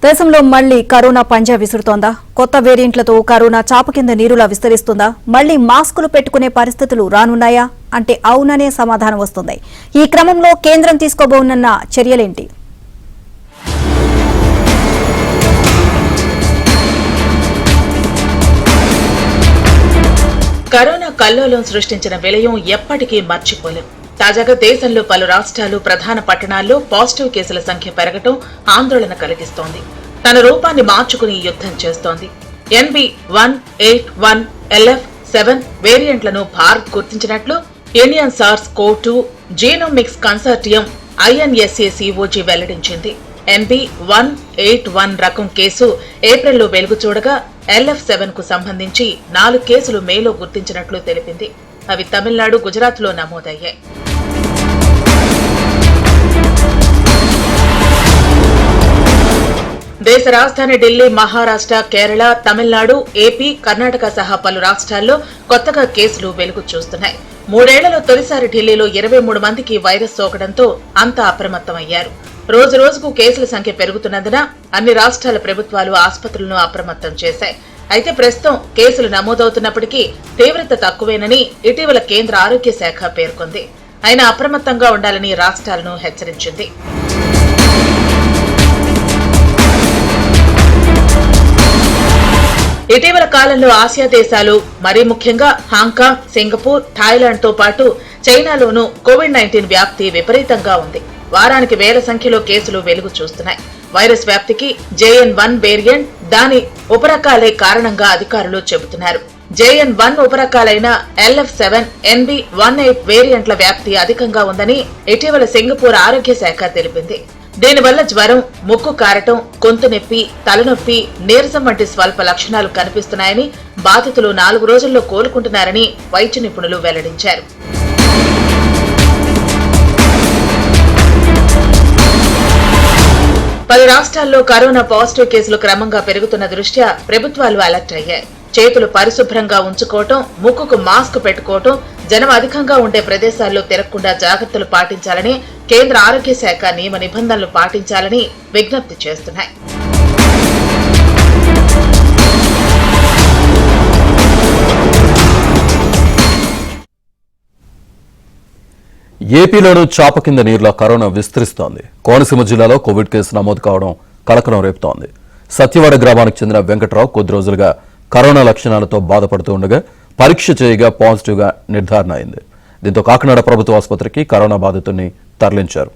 దేశంలో మళ్లీ కరోనా పంజా విసురుతోందా? కొత్త వేరియంట్లతో కరోనా చాప కింద నీరులా విస్తరిస్తుందా? మళ్లీ మాస్కులు పెట్టుకునే పరిస్థితులు రానున్నాయా అంటే అవుననే సమాధానం వస్తుంది. ఈ క్రమంలో కేంద్రం తీసుకోబోనున్న చర్యలేంటి? కరోనా కల్లోలం సృష్టించిన విలయం ఎప్పటికీ మర్చిపోలేం. తాజాగా దేశంలో పలు రాష్ట్రాలు, ప్రధాన పట్టణాల్లో పాజిటివ్ కేసుల సంఖ్య పెరగటం ఆందోళన కలిగిస్తోంది. తన రూపాన్ని మార్చుకుని యుద్ధం చేస్తోంది. NB181 LF7 వేరియంట్లను భారత్ గుర్తించినట్లు Indian SARS-CoV-2 genomics consortium INSA-CoG వెల్లడించింది. NB181 రకం కేసు ఏప్రిల్లో వెలుగు చూడగా LF7 కు సంబంధించి 4 కేసులు మేలో గుర్తించినట్లు తెలిపింది. అవి తమిళనాడు, గుజరాత్ లో నమోదయ్యాయి. దేశ రాజధాని ఢిల్లీ, మహారాష్ట్ర, కేరళ, తమిళనాడు, ఏపీ, కర్ణాటక సహా పలు రాష్ట్రాల్లో కొత్తగా కేసులు వెలుగు చూస్తున్నాయి. 3 ఏళ్లలో తొలిసారి ఢిల్లీలో 23 మందికి వైరస్ సోకడంతో అంతా అప్రమత్తమయ్యారు. రోజు రోజుకు కేసుల సంఖ్య పెరుగుతున్నందున అన్ని రాష్ట్రాల ప్రభుత్వాలు ఆసుపత్రులను అప్రమత్తం చేశాయి. అయితే ప్రస్తుతం కేసులు నమోదవుతున్నప్పటికీ తీవ్రత తక్కువేనని ఇటీవల కేంద్ర ఆరోగ్య శాఖ పేర్కొంది. అయినా అప్రమత్తంగా ఉండాలని రాష్ట్రాలను హెచ్చరించింది. ఇటీవల కాలంలో ఆసియా దేశాలు, మరీ ముఖ్యంగా హాంకాంగ్, సింగపూర్, థాయిలాండ్ తో పాటు చైనాలోనూ కోవిడ్-19 వ్యాప్తి విపరీతంగా ఉంది. వారానికి వేల సంఖ్యలో కేసులు వెలుగు చూస్తున్నాయి. వైరస్ వ్యాప్తికి JN1 వేరియంట్, దాని ఉపరకాలే కారణంగా అధికారులు చెబుతున్నారు. JN1 ఉపరకాలైన LF7, NB18 వేరియంట్ల వ్యాప్తి అధికంగా ఉందని ఇటీవల సింగపూర్ ఆరోగ్య శాఖ తెలిపింది. దీనివల్ల జ్వరం, ముక్కు కారటం, గొంతు నొప్పి, తలనొప్పి, నీరసం వంటి స్వల్ప లక్షణాలు కనిపిస్తున్నాయని, బాధితులు 4 రోజుల్లో కోలుకుంటున్నారని వైద్య నిపుణులు వెల్లడించారు. పలు రాష్ట్రాల్లో కరోనా పాజిటివ్ కేసులు క్రమంగా పెరుగుతున్న దృష్ట్యా ప్రభుత్వాలు అలర్ట్ అయ్యాయి. చేతులు పరిశుభ్రంగా ఉంచుకోవటం, ముక్కుకు మాస్క్ పెట్టుకోవటం, జనం అధికంగా ఉండే ప్రదేశాల్లో తిరగకుండా జాగ్రత్తలు పాటించాలని కేంద్ర ఆరోగ్య శాఖ నియమ నిబంధనలు పాటించాలని విజ్ఞప్తి చేస్తున్నాయి. ఏపీలోనూ చాప కింద నీరులా కరోనా విస్తరిస్తోంది. కోనసీమ జిల్లాలో కోవిడ్ కేసు నమోదు కావడం కలకలం రేపుతోంది. సత్యవాడ గ్రామానికి చెందిన వెంకట్రావు కొద్ది రోజులుగా కరోనా లక్షణాలతో బాధపడుతూ ఉండగా పరీక్ష చేయగా పాజిటివ్ గా నిర్ధారణ అయింది. దీంతో కాకినాడ ప్రభుత్వ ఆసుపత్రికి కరోనా బాధితుడిని తరలించారు.